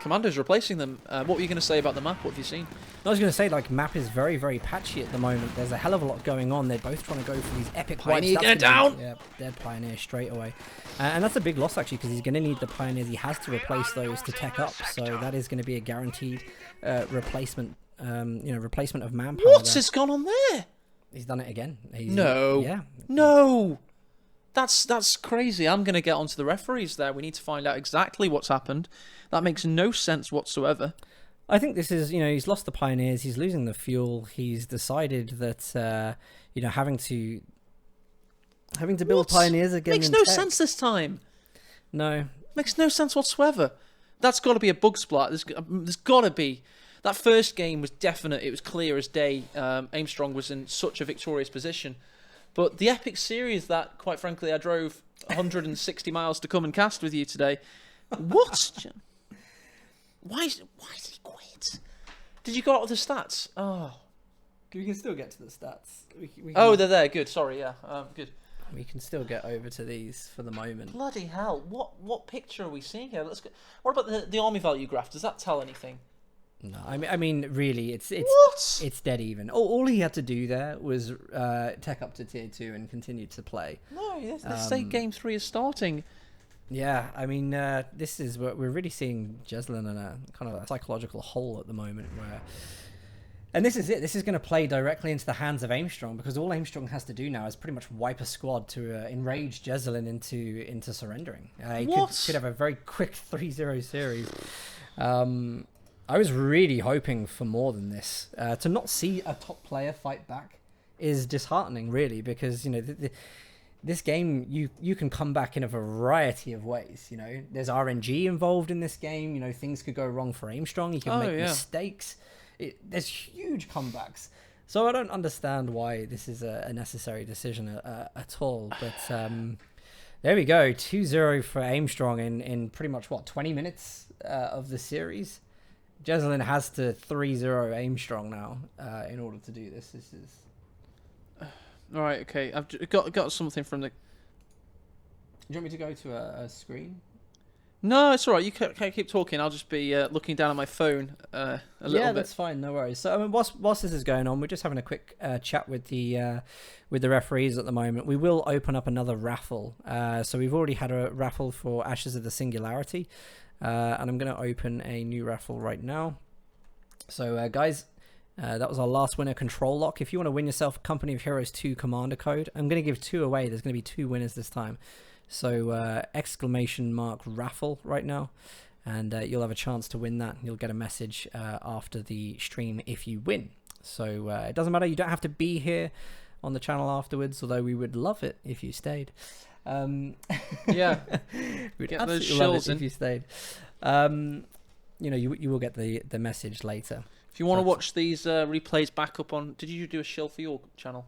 Commandos replacing them. What were you going to say about the map? What have you seen? I was going to say, map is very, very patchy at the moment. There's a hell of a lot going on. They're both trying to go for these epic Pioneer, wipes. get down! Yeah, dead Pioneer straight away. And that's a big loss, actually, because he's going to need the Pioneers. He has to replace those to tech up. So that is going to be a guaranteed replacement, replacement of manpower. What's has gone on there? He's done it again. No. Yeah. No. That's crazy. I'm going to get onto the referees there. We need to find out exactly what's happened. That makes no sense whatsoever. I think this is, he's lost the Pioneers. He's losing the fuel. He's decided that, having to build Pioneers again makes no sense this time. No. Makes no sense whatsoever. That's got to be a bug splat. There's got to be. That first game was definite. It was clear as day. Aimstrong was in such a victorious position. But the epic series that, quite frankly, I drove 160 miles to come and cast with you today. What? Why did he quit? Did you go out with the stats? Oh. We can still get to the stats. They're there. Good. Sorry, yeah. Good. We can still get over to these for the moment. Bloody hell. What picture are we seeing here? Let's go. What about the army value graph? Does that tell anything? No, I mean, really, it's dead even. All he had to do there was tech up to tier 2 and continue to play. No, let's say game 3 is starting. Yeah, I mean, this is what we're really seeing Jesulin in a kind of a psychological hole at the moment where... And this is it. This is going to play directly into the hands of Aimstrong, because all Aimstrong has to do now is pretty much wipe a squad to enrage Jesulin into surrendering. He could have a very quick 3-0 series. I was really hoping for more than this. To not see a top player fight back is disheartening, really, because this game you can come back in a variety of ways. There's RNG involved in this game. Things could go wrong for Aimstrong. He can make mistakes. There's huge comebacks. So I don't understand why this is a necessary decision at all. But there we go, 2-0 for Aimstrong in pretty much 20 minutes of the series. Jesulin has to 3-0 Aimstrong now in order to do this. This is All right, okay. I've got something from the. Do you want me to go to a screen? No, it's all right. You can keep talking. I'll just be looking down at my phone a little Yeah, bit. that's fine. No worries. So, I mean, whilst this is going on, we're just having a quick chat with the referees at the moment. We will open up another raffle. So we've already had a raffle for Ashes of the Singularity, and I'm going to open a new raffle right now. So, guys, that was our last winner, Control Lock. If you want to win yourself a Company of Heroes 2 commander code, I'm going to give 2 away. There's going to be 2 winners this time. So exclamation mark raffle right now, and you'll have a chance to win that. You'll get a message after the stream if you win. So it doesn't matter. You don't have to be here on the channel afterwards, although we would love it if you stayed. Yeah, we'd get those absolutely love shills it if you stayed. You know, you will get the message later. If you want to watch these replays back up on, did you do a shill for your channel?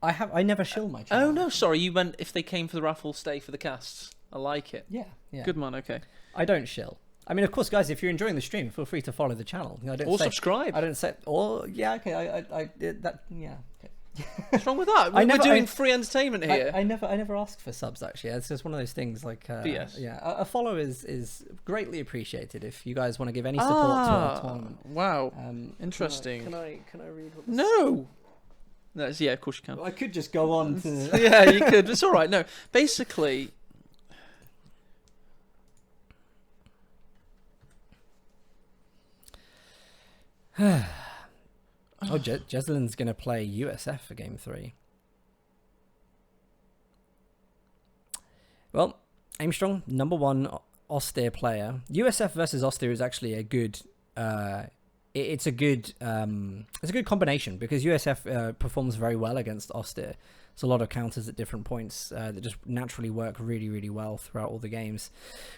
I never shill my channel. Oh no, sorry. You meant if they came for the raffle, stay for the casts. I like it. Yeah. Good man. Okay. I don't shill. I mean, of course, guys, if you're enjoying the stream, feel free to follow the channel. I don't Or say, subscribe. I don't say, or yeah, okay, I that yeah. Okay. What's wrong with that? We're doing free entertainment here. I never ask for subs actually. It's just one of those things like BS. Yeah, a follow is greatly appreciated if you guys want to give any support to our tournament. Wow. Interesting. Can I read what this No. No, yeah, of course you can. I could just go on to Yeah, you could. It's all right. No, basically. Jesulin's going to play USF for game 3. Well, Aimstrong, #1 austere player. USF versus austere is actually a good. It's a good combination because USF performs very well against austere. It's a lot of counters at different points that just naturally work really, really well throughout all the games.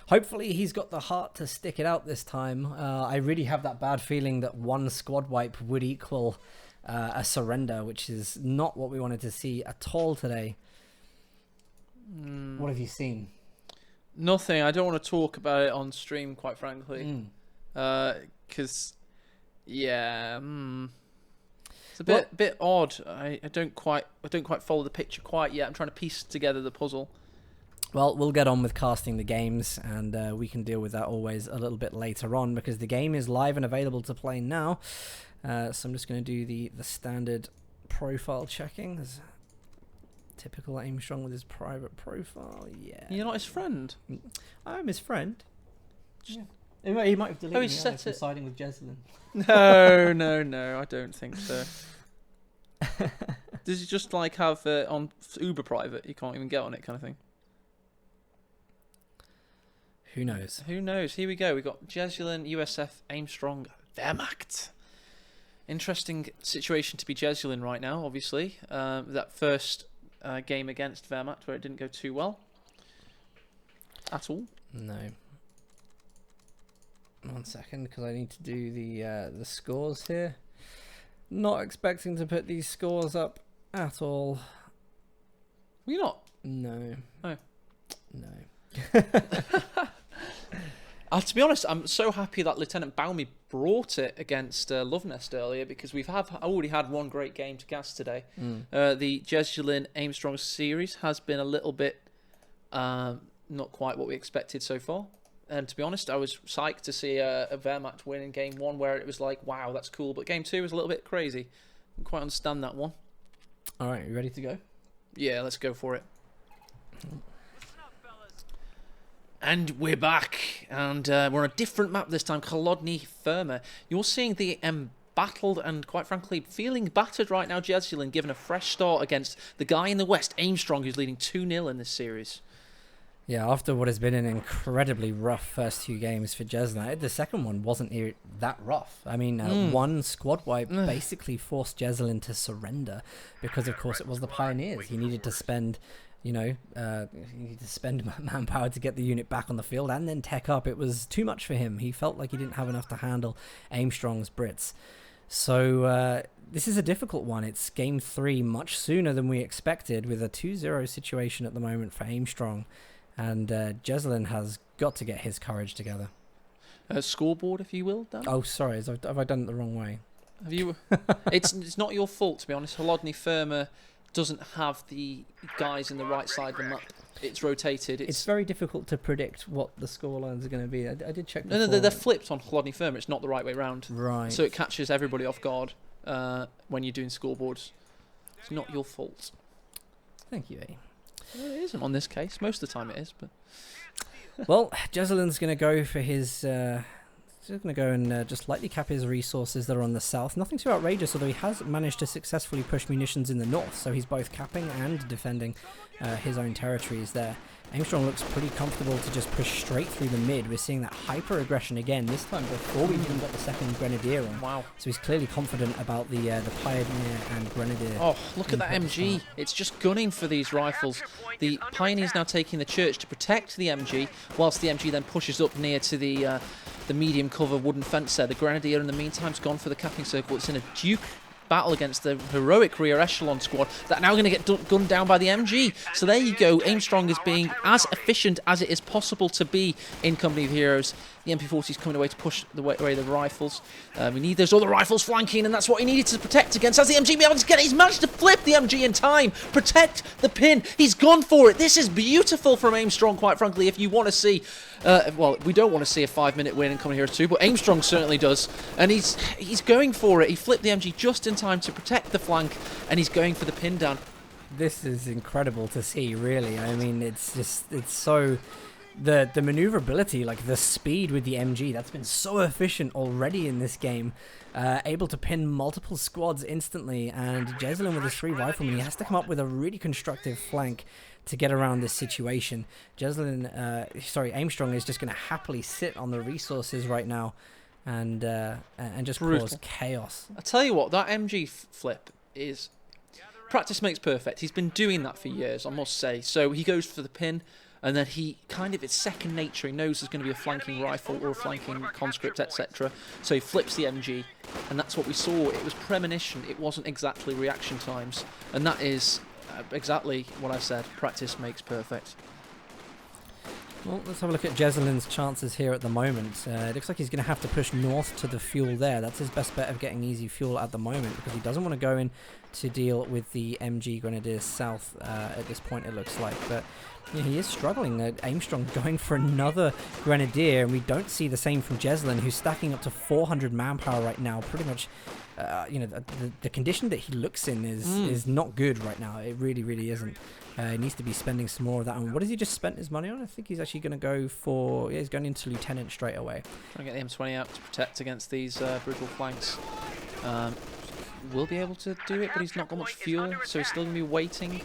Hopefully he's got the heart to stick it out this time. I really have that bad feeling that one squad wipe would equal a surrender, which is not what we wanted to see at all today. What have you seen? Nothing. I don't want to talk about it on stream, quite frankly, because yeah, it's a bit odd. I don't quite follow the picture quite yet. I'm trying to piece together the puzzle. Well, we'll get on with casting the games, and we can deal with that always a little bit later on because the game is live and available to play now. So I'm just going to do the standard profile checking. There's typical Aimstrong with his private profile. Yeah. You're not his friend. I'm his friend. Yeah. He might have deleted me set from siding with Jesulin. No, I don't think so. Does he just like have on Uber private? You can't even get on it, kind of thing. Who knows? Who knows? Here we go. We got Jesulin, USF, Aimstrong, Wehrmacht. Interesting situation to be Jesulin right now. Obviously, that first game against Wehrmacht where it didn't go too well at all. No. 1 second, because I need to do the scores here. Not expecting to put these scores up at all. Were you not? No. Oh. No. To be honest, I'm so happy that Lieutenant Baumy brought it against Luvnest earlier because we've already had one great game to cast today. The Jesulin Aimstrong series has been a little bit not quite what we expected so far. And to be honest, I was psyched to see a Wehrmacht win in game 1 where it was like, wow, that's cool. But game 2 was a little bit crazy. Didn't quite understand that one. All right, you ready to go? Yeah, let's go for it. And we're back. And we're on a different map this time, Kolodny Firma. You're seeing the embattled and, quite frankly, feeling battered right now Jesulin, given a fresh start against the guy in the west, Aimstrong, who's leading 2-0 in this series. Yeah, after what has been an incredibly rough first 2 games for Jesulin, the second one wasn't that rough. I mean, one squad wipe basically forced Jesulin to surrender because, of course, it was the Pioneers. He needed to spend, manpower to get the unit back on the field and then tech up. It was too much for him. He felt like he didn't have enough to handle Aimstrong's Brits. So this is a difficult one. It's game 3 much sooner than we expected with a 2-0 situation at the moment for Aimstrong. And Jesulin has got to get his courage together. Scoreboard, if you will, Dan? Oh, sorry. Have I done it the wrong way? Have you? It's not your fault, to be honest. Kolodny Firma doesn't have the guys in the right side of the map. It's rotated. It's very difficult to predict what the scorelines are going to be. I did check. No, they're flipped on Chladni Firma. It's not the right way round. Right. So it catches everybody off guard when you're doing scoreboards. It's not your fault. Thank you, Eddie. Well, it isn't on this case. Most of the time it is, but. Well, Jesulin's going to go for his... He's going to go and just lightly cap his resources that are on the south. Nothing too outrageous, although he has managed to successfully push munitions in the north. So he's both capping and defending his own territories there. Aimstrong looks pretty comfortable to just push straight through the mid. We're seeing that hyper-aggression again, this time before we even got the second Grenadier on. Wow. So he's clearly confident about the Pioneer and Grenadier. Oh, look at that MG. It's just gunning for these rifles. The Pioneer's now taking the church to protect the MG, whilst the MG then pushes up near to the medium cover wooden fence there. The Grenadier in the meantime has gone for the capping circle. It's in a Duke battle against the heroic rear echelon squad that are now going to get gunned down by the MG. So there you go. Aimstrong is being as efficient as it is possible to be in Company of Heroes. The MP40 is coming away to push away the rifles. We need those other rifles flanking, and that's what he needed to protect against. As the MG be able to get it, he's managed to flip the MG in time, protect the pin. He's gone for it. This is beautiful from Aimstrong, quite frankly. If you want to see, well, we don't want to see a 5-minute win in Company of Heroes 2, but Aimstrong certainly does, and he's going for it. He flipped the MG just in time to protect the flank, and he's going for the pin down. This is incredible to see, really. I mean, it's so... The maneuverability, like the speed with the MG, that's been so efficient already in this game. Able to pin multiple squads instantly, and Jesulin with his 3 riflemen, he has to come up with a really constructive flank to get around this situation. Aimstrong is just going to happily sit on the resources right now and just cause chaos. I tell you what, that MG flip is... Practice makes perfect. He's been doing that for years, I must say. So he goes for the pin, and then he it's second nature. He knows there's going to be a flanking rifle or a flanking conscript, etc. So he flips the MG, and that's what we saw. It was premonition. It wasn't exactly reaction times. And that is exactly what I said. Practice makes perfect. Well, let's have a look at Jesulin's chances here at the moment. It looks like he's going to have to push north to the fuel there. That's his best bet of getting easy fuel at the moment, because he doesn't want to go in to deal with the MG Grenadiers south at this point, it looks like. But yeah, he is struggling. Aimstrong going for another Grenadier, and we don't see the same from Jesulin, who's stacking up to 400 manpower right now. Pretty much, the condition that he looks in is not good right now. It really, really isn't. He needs to be spending some more of that. And what has he just spent his money on? I think he's actually going to go for... Yeah, he's going into Lieutenant straight away. Trying to get the M20 out to protect against these brutal flanks. Will be able to do it, but he's not got much fuel, so he's still going to be waiting.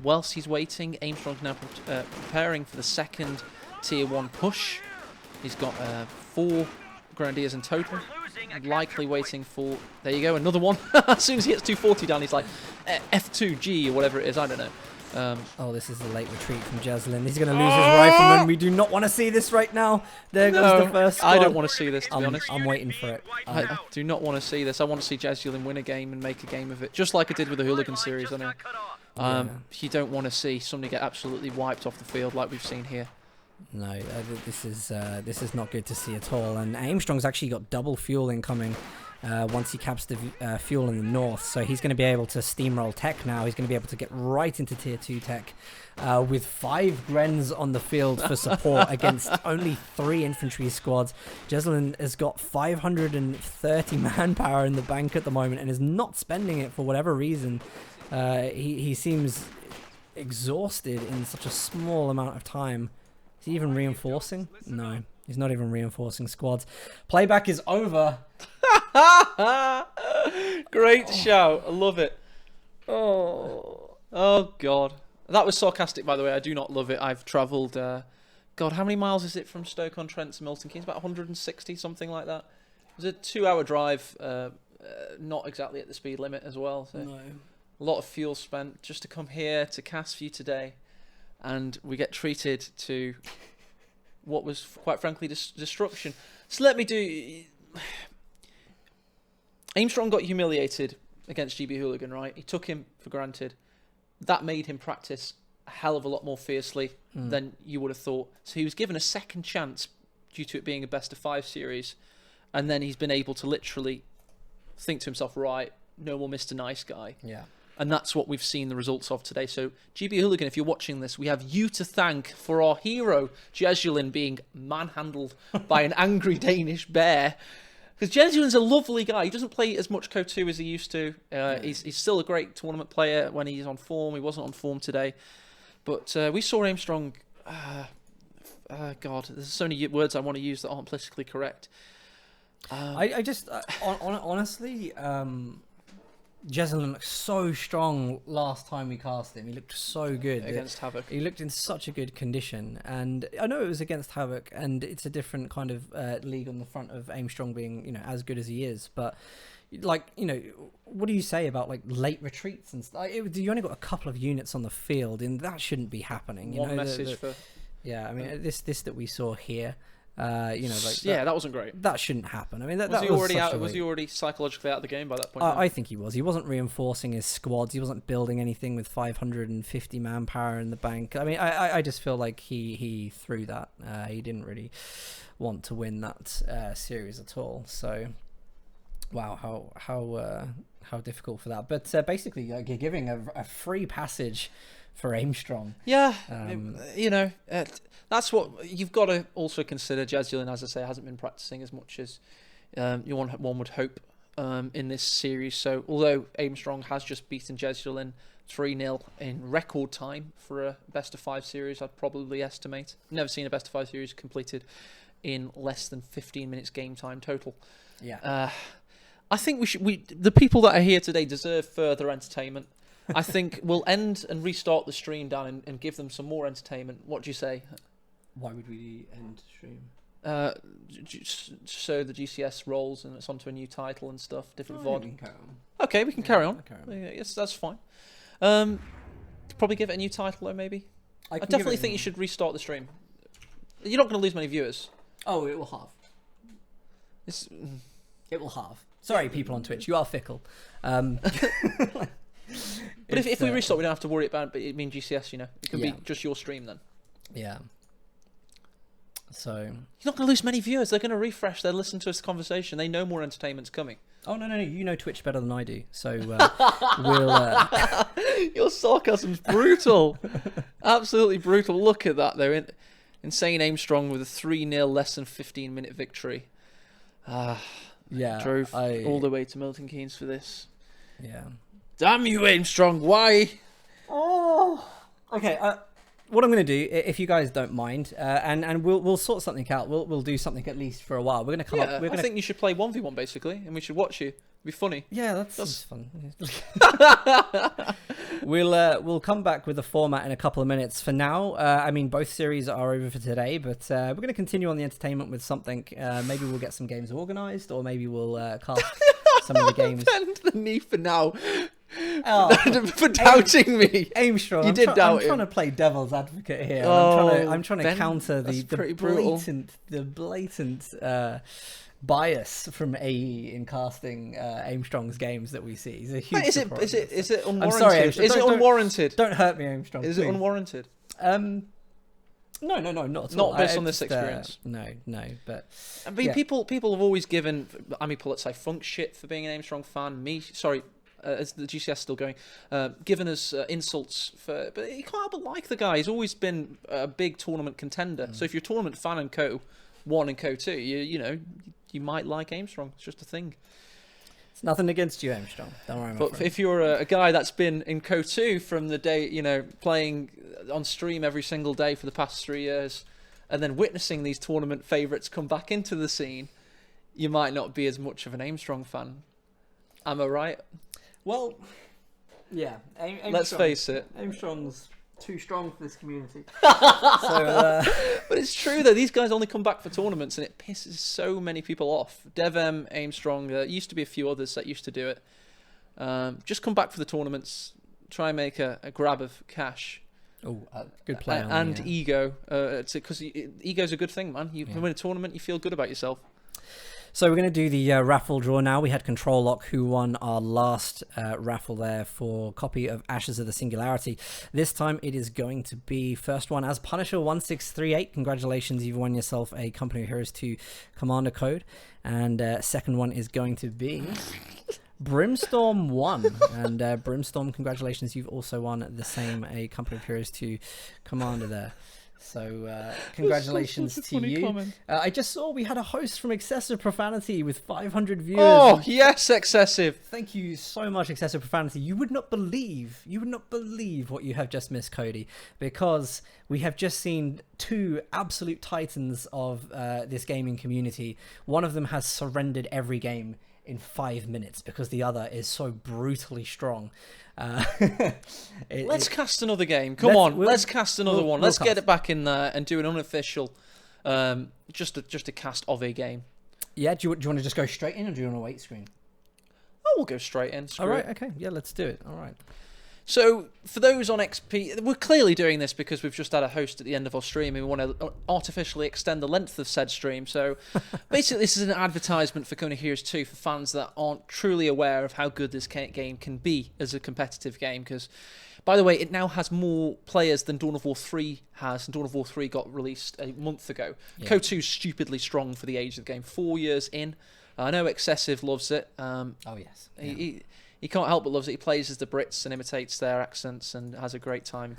Whilst he's waiting, Aimstrong's now preparing for the second Tier 1 push. He's got 4 Grenadiers in total. Likely waiting for... There you go, another one. As soon as he gets 240 down, he's like F2G or whatever it is, I don't know. Oh, this is a late retreat from Jesulin. He's going to lose his rifleman. We do not want to see this right now. There goes the first squad. I don't want to see this, to be honest. I'm waiting for it. I do not want to see this. I want to see Jesulin win a game and make a game of it, just like I did with the Hooligan series. I know. You don't want to see somebody get absolutely wiped off the field like we've seen here. No, this is not good to see at all. And Aimstrong's actually got double fuel incoming once he caps the fuel in the north. So he's going to be able to steamroll tech now. He's going to be able to get right into Tier 2 tech with 5 Grens on the field for support against only 3 infantry squads. Jesulin has got 530 manpower in the bank at the moment and is not spending it for whatever reason. He seems exhausted in such a small amount of time. Is he even reinforcing? No, he's not even reinforcing squads. Playback is over. Great shout. I love it. Oh, God. That was sarcastic, by the way. I do not love it. I've travelled... God, how many miles is it from Stoke-on-Trent to Milton Keynes? About 160, something like that. It was a 2-hour drive, not exactly at the speed limit as well. So No. A lot of fuel spent just to come here to cast for you today. And we get treated to what was, quite frankly, destruction. So let me do... Aimstrong got humiliated against GB Hooligan, right? He took him for granted. That made him practice a hell of a lot more fiercely than you would have thought. So he was given a second chance due to it being a best-of-5 series. And then he's been able to literally think to himself, right, no more Mr. Nice Guy. Yeah. And that's what we've seen the results of today. So, GB Hooligan, if you're watching this, we have you to thank for our hero, Jesulin, being manhandled by an angry Danish bear. Because Jesulin's a lovely guy. He doesn't play as much Co2 as he used to. He's still a great tournament player when he's on form. He wasn't on form today. But we saw Aimstrong... God, there's so many words I want to use that aren't politically correct. Honestly... Jesulin looked so strong last time we cast him. He looked so good against Havoc. He looked in such a good condition, and I know it was against Havoc, and it's a different kind of league on the front of Aimstrong being, as good as he is. But what do you say about like late retreats and stuff? You only got a couple of units on the field, and that shouldn't be happening. One message for. Yeah, I mean this that we saw here. That wasn't great. That shouldn't happen. I mean, was he already psychologically out of the game by that point? I think he was. He wasn't reinforcing his squads. He wasn't building anything with 550 manpower in the bank. I mean, I just feel like he threw that. He didn't really want to win that series at all. So, wow, how difficult for that. But basically, you're giving a free passage for Aimstrong. Yeah, that's what you've got to also consider. Jesulin, as I say, hasn't been practicing as much as one would hope in this series. So although Aimstrong has just beaten Jesulin 3-0 in record time for a best of 5 series, I'd probably estimate. Never seen a best of 5 series completed in less than 15 minutes game time total. Yeah. I think the people that are here today deserve further entertainment. I think we'll end and restart the stream down and give them some more entertainment. What do you say? Why would we end stream? So the GCS rolls and it's onto a new title and stuff. Different VOD. We can carry on. Okay, we can carry on. Carry on. Yes, that's fine. Probably give it a new title though, maybe. I definitely think you should restart the stream. You're not going to lose many viewers. Oh, it will halve. It will halve. Sorry, people on Twitch, you are fickle. But if we restart, we don't have to worry about it. But it means GCS, it can be just your stream then. Yeah. So you're not going to lose many viewers. They're going to refresh. They'll listen to this conversation. They know more entertainment's coming. Oh no! You know Twitch better than I do. So we'll. Your sarcasm's brutal. Absolutely brutal. Look at that though. Insane Aimstrong with a 3-0 less than 15-minute victory. Drove all the way to Milton Keynes for this. Yeah. Damn you, Aimstrong! Why? Oh. Okay. What I'm going to do, if you guys don't mind, and we'll sort something out. We'll do something at least for a while. We're going to come up. I think you should play 1v1 basically, and we should watch you. It'd be funny. Yeah, that's fun. We'll come back with the format in a couple of minutes. For now, I mean, both series are over for today, but we're going to continue on the entertainment with something. Maybe we'll get some games organised, or maybe we'll cast some of the games. Bend the knee for now. For doubting me, Aimstrong. You did doubt him. I'm trying to play devil's advocate here. I'm trying to counter the blatant bias from AE in casting Aimstrong's games that we see. He's a huge. Is it unwarranted? I'm sorry, Aimstrong. Is it unwarranted? Don't hurt me, Aimstrong. Is it unwarranted? No, not at all. Not based on this experience. No. But I mean, people have always given let's say Funk shit for being an Aimstrong fan. As the GCS still going, given us insults but you can't help but like the guy. He's always been a big tournament contender. So if you're a tournament fan in Co1 and Co2, you might like Aimstrong. It's just a thing. It's nothing against you, Aimstrong. Don't worry. But if you're a guy that's been in Co2 from the day, playing on stream every single day for the past 3 years, and then witnessing these tournament favourites come back into the scene, you might not be as much of an Aimstrong fan. Am I right? Well, yeah. Let's face it. Aimstrong's too strong for this community. But it's true though. These guys only come back for tournaments, and it pisses so many people off. DevM, Aimstrong, there used to be a few others that used to do it. Just come back for the tournaments. Try and make a grab of cash. Oh, good play. Ego, because ego's a good thing, man. You can win a tournament, you feel good about yourself. So we're going to do the raffle draw now. We had Control Lock who won our last raffle there for a copy of Ashes of the Singularity. This time it is going to be first one as Punisher1638. Congratulations, you've won yourself a Company of Heroes 2 Commander code. And second one is going to be Brimstorm won, and Brimstorm, congratulations, you've also won the same A Company of Heroes 2 commander there. So congratulations to you. I just saw we had a host from Excessive Profanity with 500 viewers. Oh, yes, Excessive. Thank you so much, Excessive Profanity. You would not believe what you have just missed, Cody, because we have just seen two absolute titans of this gaming community. One of them has surrendered every game in 5 minutes because the other is so brutally strong. Let's cast another game. Come on, let's cast another one. Let's get it back in there and do an unofficial, just a cast of a game. Yeah, do you want to just go straight in, or do you want to wait screen? Oh, we'll go straight in. All right, okay, yeah, let's do it. All right. So, for those on XP, we're clearly doing this because we've just had a host at the end of our stream and we want to artificially extend the length of said stream. So, basically, this is an advertisement for Company of Heroes 2 for fans that aren't truly aware of how good this game can be as a competitive game. Because, by the way, it now has more players than Dawn of War 3 has, and Dawn of War 3 got released a month ago. Yeah. Co 2 is stupidly strong for the age of the game. 4 years in. I know Excessive loves it. Oh, yes. Yeah. He can't help but loves it. He plays as the Brits and imitates their accents and has a great time.